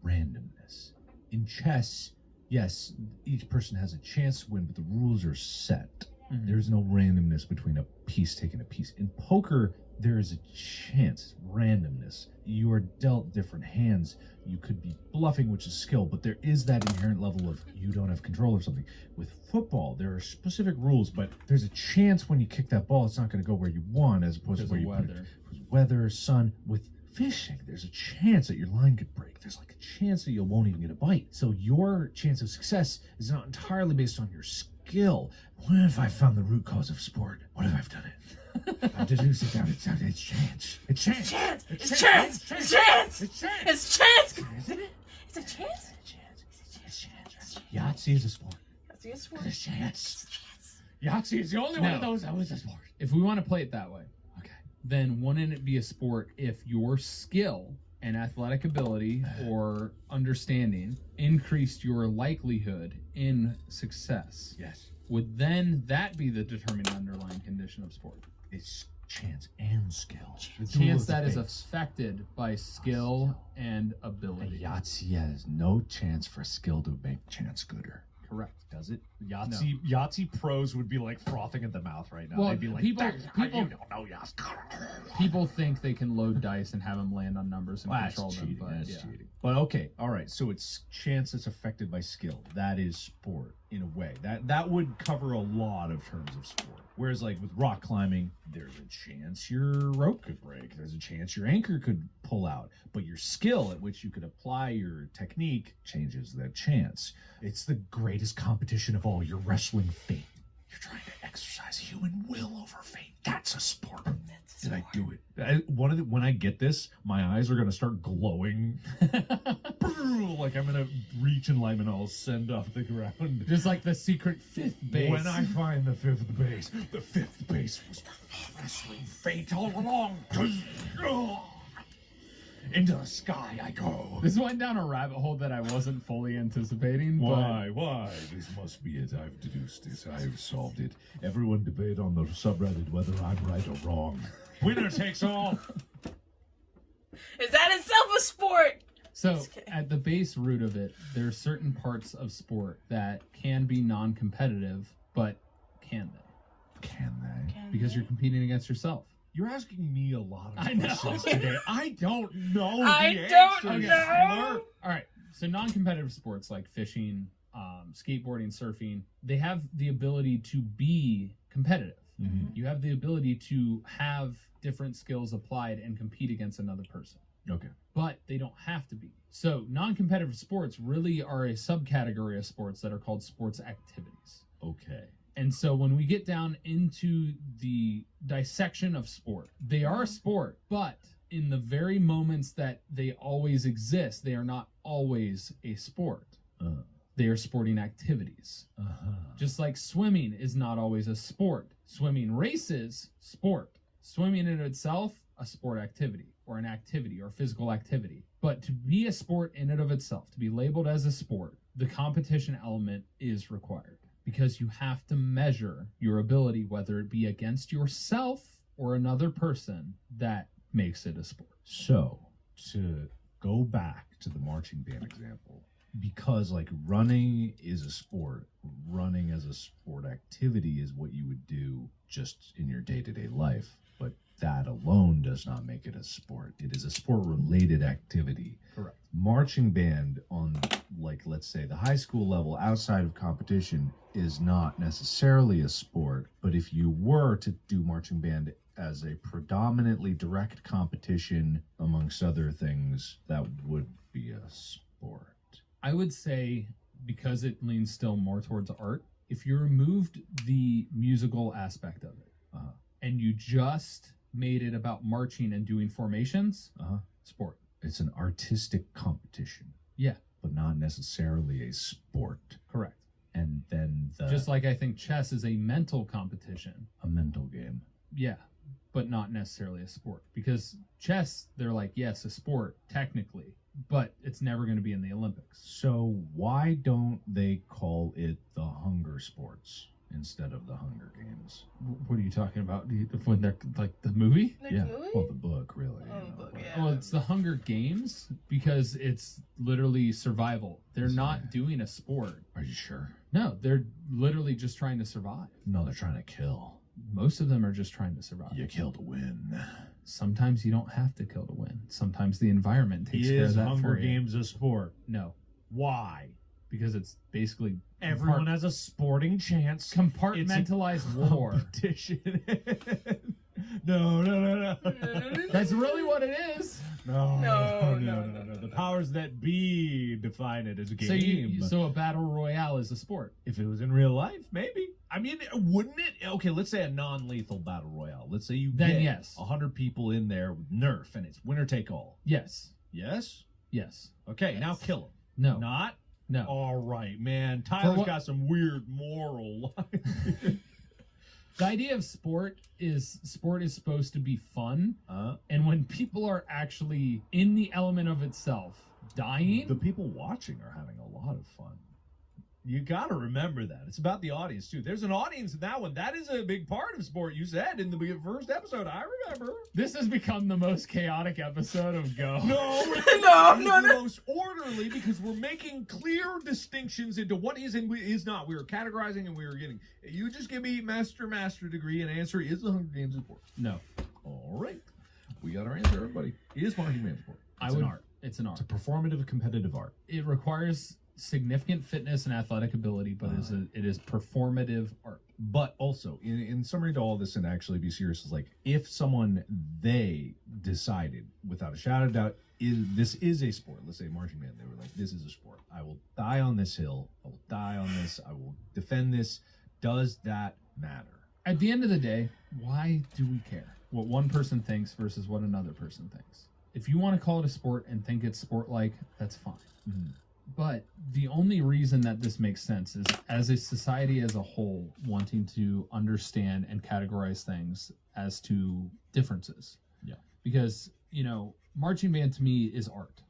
randomness? In chess, yes, each person has a chance to win, but the rules are set. There's no randomness between a piece taking a piece. In poker, there is a chance, randomness. You are dealt different hands. You could be bluffing, which is skill, but there is that inherent level of you don't have control of something. With football, there are specific rules, but there's a chance when you kick that ball, it's not going to go where you want, as opposed to where you put it. Weather, sun. With fishing, there's a chance that your line could break. There's like a chance that you won't even get a bite. So your chance of success is not entirely based on your skill. What if I found the root cause of sport? What if I've done it? I've deduced it down. It's chance. It's chance. It's chance. It's chance. It's chance. It's chance. Isn't it? It's a chance. It's chance. Yahtzee is a sport. Yahtzee is a sport. It's chance. Yahtzee is the only one of those that was a sport. If we want to play it that way, then wouldn't it be a sport if your skill and athletic ability or understanding increased your likelihood in success? Yes. Would then that be the determining underlying condition of sport? It's chance and skill. Chance that is affected by skill and ability. Yahtzee has no chance for skill to make chance gooder. Correct. Does it? Yahtzee pros would be like frothing at the mouth right now. Well, they'd be like, people you don't know Yahtzee. People think they can load dice and have them land on numbers and control cheating, them. But that's cheating. But okay, all right. So it's chance that's affected by skill. That is sport in a way. That would cover a lot of terms of sport. Whereas like with rock climbing, there's a chance your rope could break. There's a chance your anchor could pull out. But your skill at which you could apply your technique changes that chance. It's the greatest competition of all. You're wrestling fate. You're trying to exercise human will over fate. That's a sport. Did I do it? When I get this, my eyes are gonna start glowing. Like I'm gonna reach enlightenment. I'll send off the ground. just like the secret fifth base. When I find the fifth base was wrestling fate all along. Into the sky I go. This went down a rabbit hole that I wasn't fully anticipating. Why? This must be it. I've deduced it. I've solved it. Everyone debate on the subreddit whether I'm right or wrong. Winner takes all. Is that itself a sport? So, at the base root of it, there are certain parts of sport that can be non-competitive, but can they? Can they? Because you're competing against yourself. You're asking me a lot of I know. questions today. I don't know I the don't answers, know. Taylor. All right. So non-competitive sports like fishing, skateboarding, surfing, they have the ability to be competitive. Mhm. You have the ability to have different skills applied and compete against another person. Okay. But they don't have to be. So non-competitive sports really are a subcategory of sports that are called sports activities. Okay. And so when we get down into the dissection of sport, they are a sport, but in the very moments that they always exist, they are not always a sport. They are sporting activities. Just like swimming is not always a sport. Swimming races, sport. Swimming in itself, a sport activity or an activity or physical activity. But to be a sport in and of itself, to be labeled as a sport, the competition element is required because you have to measure your ability, whether it be against yourself or another person, that makes it a sport. So, to go back to the marching band example, because like running is a sport, running as a sport activity is what you would do just in your day-to-day life, but that alone does not make it a sport. It is a sport-related activity. Correct. Marching band on, like, let's say the high school level outside of competition is not necessarily a sport, but if you were to do marching band as a predominantly direct competition amongst other things, that would be a sport. I would say, because it leans still more towards art, if you removed the musical aspect of it and you just made it about marching and doing formations, sport. It's an artistic competition. Yeah. But not necessarily a sport. Correct. And then just like I think chess is a mental competition. A mental game. Yeah. But not necessarily a sport. Because chess, they're like, yes, a sport, technically, but it's never going to be in the Olympics. So why don't they call it the Hunger Sports instead of the Hunger Games? What are you talking about? When they're like the movie? Like Yeah. the movie? Well, the book, really. Oh, you know, book, but- yeah. Well, it's the Hunger Games because it's literally survival. They're not doing a sport. Are you sure? No, they're literally just trying to survive. No, they're trying to kill. Most of them are just trying to survive. You kill to win. Sometimes you don't have to kill to win. Sometimes the environment takes care of that Hunger for you. Games a sport? No, Why? because it's basically Everyone has a sporting chance. compartmentalized war. Competition. No. That's really what it is. No. The powers that be define it as a game. So a battle royale is a sport. If it was in real life, maybe. I mean, wouldn't it? Okay, let's say a non-lethal battle royale. Let's say you Then get yes. 100 people in there with Nerf, and it's winner take all. Yes. Yes. Yes. Okay, Yes. Now kill them. No. Not. No. All right, man. Tyler's what- got some weird moral life. The idea of sport is supposed to be fun, and when people are actually in the element of itself dying, The people watching are having a lot of fun. You got to remember that. It's about the audience, too. There's an audience in that one. That is a big part of sport, you said in the first episode. I remember. this has become the most chaotic episode of Go. No, No. the most orderly because we're making clear distinctions into what is and is not. We are categorizing and we are getting. You just give me master degree and answer is the Hunger Games a sport. No. All right, we got our answer, everybody. It is marching band sport. It's an art. It's an art. It's a performative, competitive art. It requires significant fitness and athletic ability, but it is performative art. But also, in summary to all this, and actually be serious, is like if someone they decided without a shadow of doubt this is a sport. Let's say marching band, they were like, this is a sport. I will die on this hill. I will die on this. I will defend this. Does that matter? At the end of the day, why do we care what one person thinks versus what another person thinks? If you want to call it a sport and think it's sport-like, that's fine. Mhm. But the only reason that this makes sense is as a society as a whole wanting to understand and categorize things as to differences. Yeah. Because, marching band to me is art.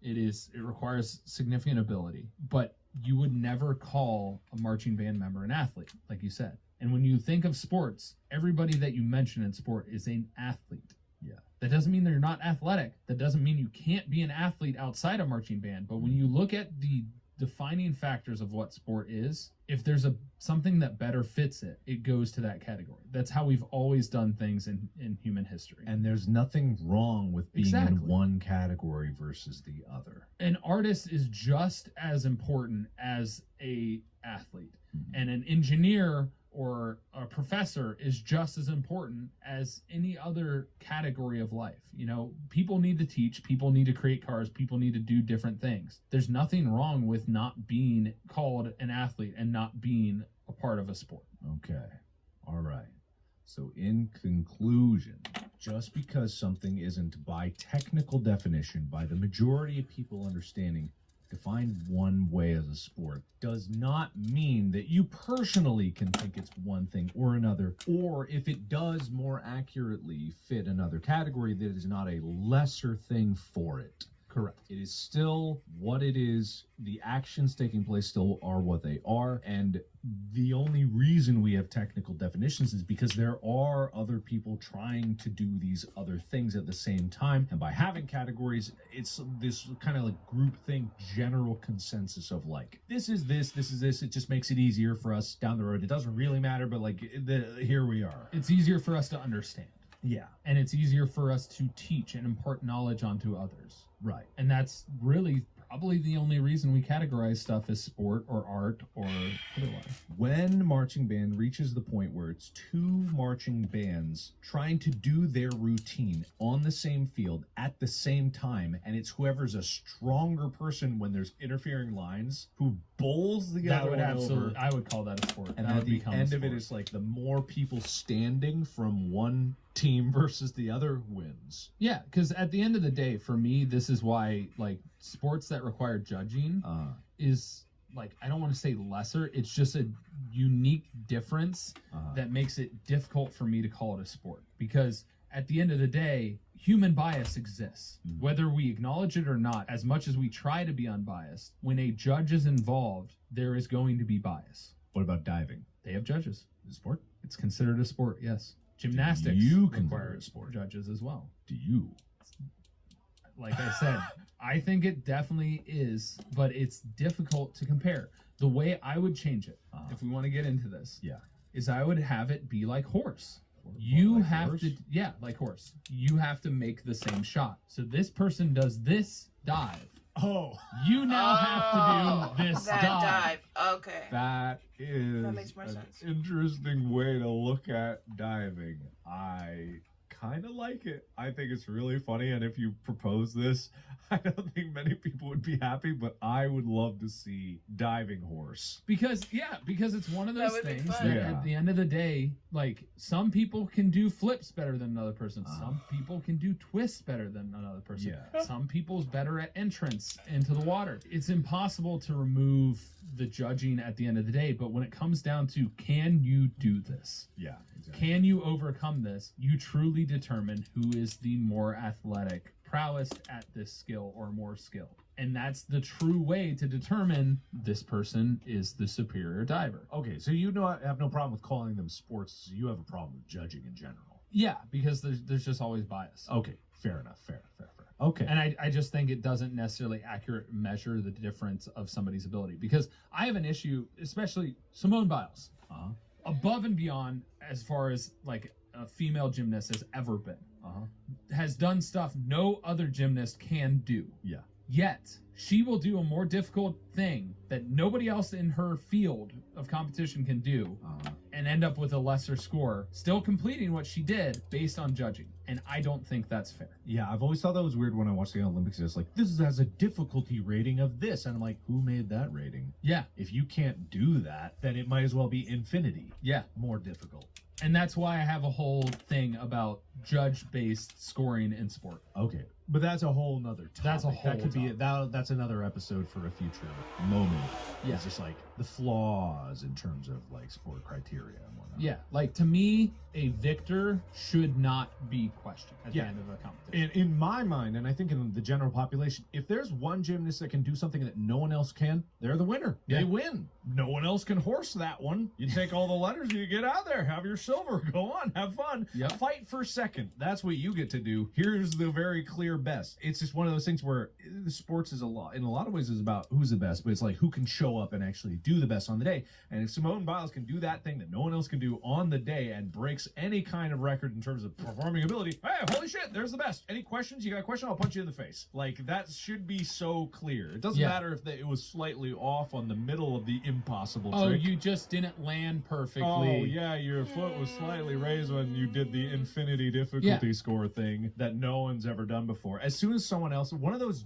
It requires significant ability, but you would never call a marching band member an athlete, like you said. And when you think of sports, everybody that you mention in sport is an athlete. Yeah. That doesn't mean they're not athletic. That doesn't mean you can't be an athlete outside of marching band. But when you look at the defining factors of what sport is, if there's something that better fits it, it goes to that category. That's how we've always done things in human history. And there's nothing wrong with being Exactly. in one category versus the other. An artist is just as important as a athlete, and an engineer or a professor is just as important as any other category of life. You know, people need to teach, people need to create cars, people need to do different things. There's nothing wrong with not being called an athlete and not being a part of a sport. Okay. All right. So in conclusion, just because something isn't by technical definition, by the majority of people understanding, defined one way as a sport, does not mean that you personally can think it's one thing or another, or if it does more accurately fit another category, that is not a lesser thing for it. Correct. It is still what it is. The actions taking place still are what they are. And the only reason we have technical definitions is because there are other people trying to do these other things at the same time. And by having categories, it's this kind of like group thing, general consensus of like, this is this, this is this. It just makes it easier for us down the road. It doesn't really matter, but like here we are. It's easier for us to understand. Yeah. And it's easier for us to teach and impart knowledge onto others. Right. And that's really probably the only reason we categorize stuff as sport or art or otherwise. When marching band reaches the point where it's two marching bands trying to do their routine on the same field at the same time, and it's whoever's a stronger person when there's interfering lines who bowls the That other would one absolutely, over. I would call that a sport. And that at would the become a end of it, sport. it's like the more people standing from one team versus the other wins. Yeah, because at the end of the day, for me, this is why like sports that require judging is like, I don't want to say lesser. It's just a unique difference that makes it difficult for me to call it a sport. Because at the end of the day, human bias exists. Whether we acknowledge it or not, as much as we try to be unbiased, when a judge is involved, there is going to be bias. What about diving? They have judges. Is it a sport? It's considered a sport, yes. Gymnastics you consider requires it a sport? judges as well. Do you? Like I said, I think it definitely is, but it's difficult to compare. The way I would change it, if we want to get into this, Yeah. is I would have it be like horse. You like have horse? to, yeah, like horse. You have to make the same shot. So this person does this dive. Oh, You now have to do this that dive. Okay. that is That makes more an sense. interesting way to look at diving. I kind of like it. I think it's really funny, and if you propose this, I don't think many people would be happy, but I would love to see diving horse. Because it's one of That those would be things fun. that Yeah. at the end of the day, like some people can do flips better than another person. Uh-huh. Some people can do twists better than another person. Yeah. Some people's better at entrance into the water. It's impossible to remove the judging at the end of the day, but when it comes down to can you do this? Yeah, exactly. Can you overcome this? You truly determine who is the more athletic, prowess at this skill or more skill. And that's the true way to determine this person is the superior diver. Okay, so you have no problem with calling them sports. You have a problem with judging in general. Yeah, because there's just always bias. Okay, fair enough. Fair. Okay. And I just think it doesn't necessarily accurate measure the difference of somebody's ability. Because I have an issue, especially Simone Biles, above and beyond as far as like a female gymnast has ever been. Has done stuff no other gymnast can do. Yeah. Yet, she will do a more difficult thing that nobody else in her field of competition can do and end up with a lesser score, still completing what she did based on judging. And I don't think that's fair. Yeah, I've always thought that was weird when I watched the Olympics. It's like, this has a difficulty rating of this. And I'm like, who made that rating? Yeah, If you can't do that, then it might as well be infinity. yeah. More difficult. And that's why I have a whole thing about judge-based scoring in sport. Okay. But that's a whole nother topic. That's a whole That could be topic. that's another episode for a future moment. Yeah. It's just like the flaws in terms of like sport criteria and whatnot. Yeah, like to me, a victor should not be questioned at Yeah. the end of a competition. In my mind, and I think in the general population, if there's one gymnast that can do something that no one else can, they're the winner. Yeah. They win. No one else can horse that one. You take all the letters, you get out there, have your silver, go on, have fun. Yep. Fight for second. That's what you get to do. Here's the very clear clear best. It's just one of those things where the sports is in a lot of ways is about who's the best, but it's like who can show up and actually do the best on the day. And if Simone Biles can do that thing that no one else can do on the day and breaks any kind of record in terms of performing ability, hey, holy shit, there's the best. Any questions? You got a question? I'll punch you in the face. Like, that should be so clear. It doesn't matter if it was slightly off on the middle of the impossible trick. Oh, you just didn't land perfectly. Oh, yeah, your foot was slightly raised when you did the infinity difficulty score thing that no one's ever done before. As soon as someone else, none of those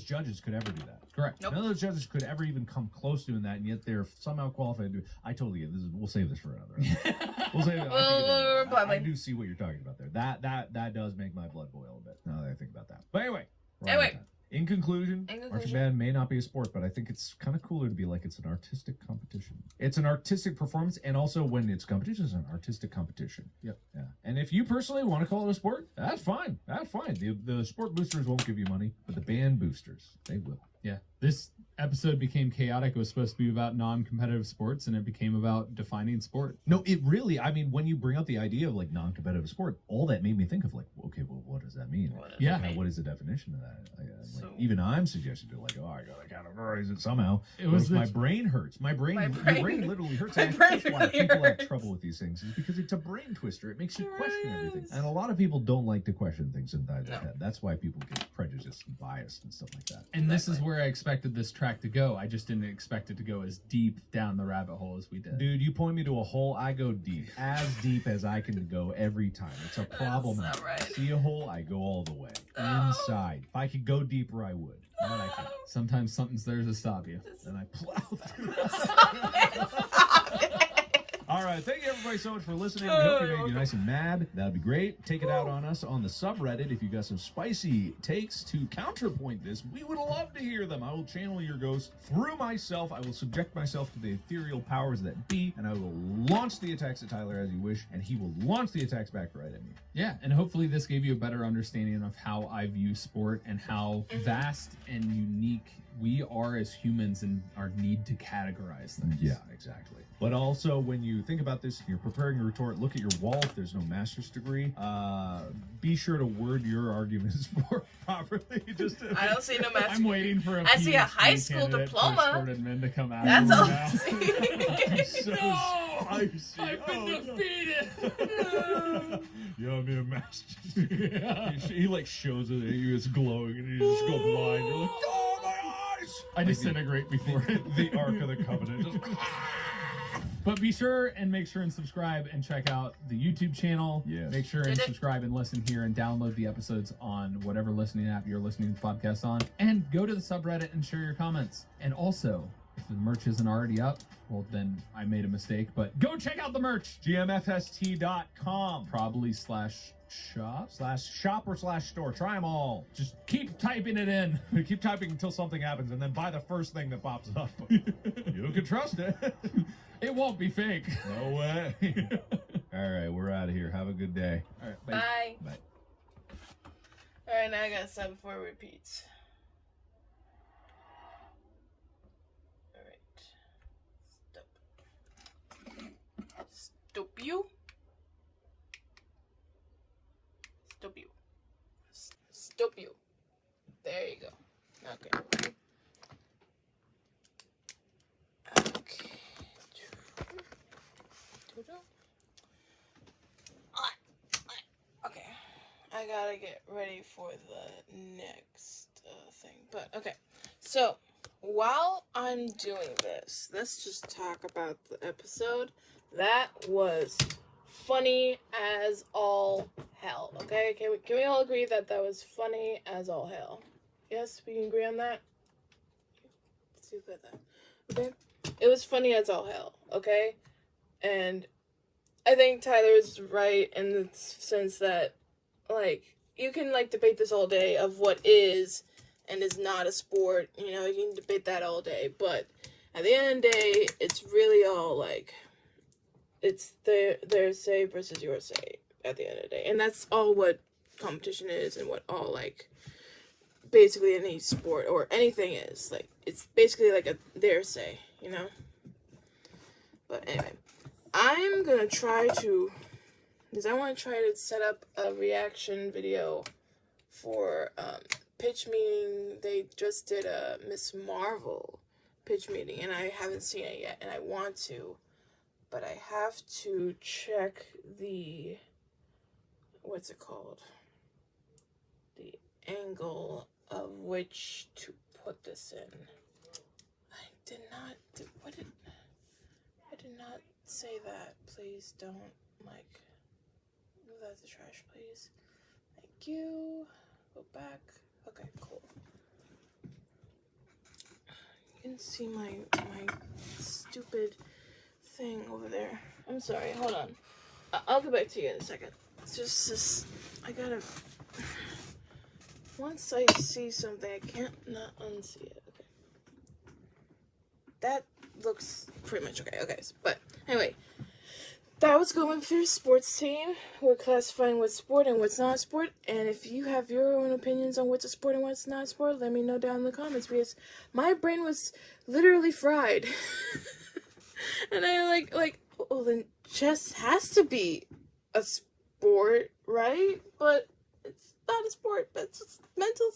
judges could ever do that. Correct. Nope. None of those judges could ever even come close to doing that, and yet they're somehow qualified to do it. I totally get this. We'll save this for another episode. We'll save it. I do see what you're talking about there. That does make my blood boil a bit now that I think about that. But anyway. In conclusion, marching band may not be a sport, but I think it's kind of cooler to be like it's an artistic competition. It's an artistic performance, and also when it's competition, it's an artistic competition. Yep. Yeah. And if you personally want to call it a sport, that's fine. That's fine. The sport boosters won't give you money, but the band boosters, they will. Yeah. This episode became chaotic. It was supposed to be about non-competitive sports, and it became about defining sport. No, it really, I mean, when you bring up the idea of like non-competitive sport, all that made me think of like, okay, well, what does that mean? What is the definition of that? Even I'm suggesting to like, oh, I gotta categorize it somehow. My brain hurts. My brain literally hurts. That's why people have trouble with these things, is because it's a brain twister. It makes you question everything. And a lot of people don't like to question things inside their head. That's why people get prejudiced and biased and stuff like that. And this is where I expected this track to go. I just didn't expect it to go as deep down the rabbit hole as we did. Dude, you point me to a hole, I go deep. As deep as I can go every time. It's a problem. That's not right. See a hole, I go all the way. Inside. If I could go deeper, I would. But I can't. Sometimes something's there to stop you. And I plow through. All right, thank you everybody so much for listening. We hope you made you nice and mad. That'd be great. Take it out on us on the subreddit. If you got some spicy takes to counterpoint this, we would love to hear them. I will channel your ghost through myself. I will subject myself to the ethereal powers that be, and I will launch the attacks at Tyler as you wish, and he will launch the attacks back right at me. Yeah, and hopefully this gave you a better understanding of how I view sport and how vast and unique we are as humans and our need to categorize things. Yeah, exactly. But also, when you think about this, you're preparing a retort, look at your wall if there's no master's degree. Be sure to word your arguments properly. I don't see no master's I'm waiting for I see a high school diploma. Sport admin to come out. That's all I see. I've been defeated. Yeah, I'm a master's degree. He like shows it at you, it's glowing, and you just go blind. You're like, oh, my eyes! I disintegrate before the Ark of the Covenant. Just... But be sure and subscribe and check out the YouTube channel. Yes. Make sure and subscribe and listen here and download the episodes on whatever listening app you're listening to the podcast on. And go to the subreddit and share your comments. And also, if the merch isn't already up, well, then I made a mistake. But go check out the merch. GMFST.com. Probably /shop. /shop or /store. Try them all. Just keep typing it in. Keep typing until something happens, and then buy the first thing that pops up. You can trust it. It won't be fake. No way. All right, we're out of here. Have a good day. All right, bye. Bye. All right, now I gotta stop before it repeats. All right. Stop. Stop you. Stop you. Stop you. There you go. Okay. Okay, I gotta get ready for the next thing. But okay, so while I'm doing this, let's just talk about the episode. That was funny as all hell. Okay, can we all agree that that was funny as all hell? Yes, we can agree on that. Let's see about that. Okay, it was funny as all hell. Okay, and I think Tyler's right in the sense that, like, you can, like, debate this all day of what is and is not a sport. You know, you can debate that all day. But at the end of the day, it's really all, like, it's their say versus your say at the end of the day. And that's all what competition is and what all, like, basically any sport or anything is. Like, it's basically like their say, you know? But anyway. I'm gonna try to, because I want to try to set up a reaction video for pitch meeting. They just did a Miss Marvel pitch meeting, and I haven't seen it yet, and I want to, but I have to check the, what's it called? The angle of which to put this in. I did not, I did not say that. Please don't, like, move that to the trash, please. Thank you. Go back. Okay, cool. You can see my stupid thing over there. I'm sorry, hold on. I'll get back to you in a second. It's just this, I gotta, once I see something, I can't not unsee it. Okay. That looks pretty much okay. Okay, but anyway, that was going through sports team. We're classifying what's sport and what's not sport. And if you have your own opinions on what's a sport and what's not sport, let me know down in the comments, because my brain was literally fried. And I like, well, then chess has to be a sport, right? But it's not a sport. But it's just mental.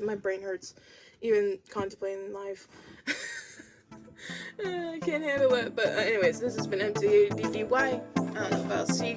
My brain hurts even contemplating life. I can't handle it. But anyways, this has been M.A.D.D.Y. I don't know if I'll see you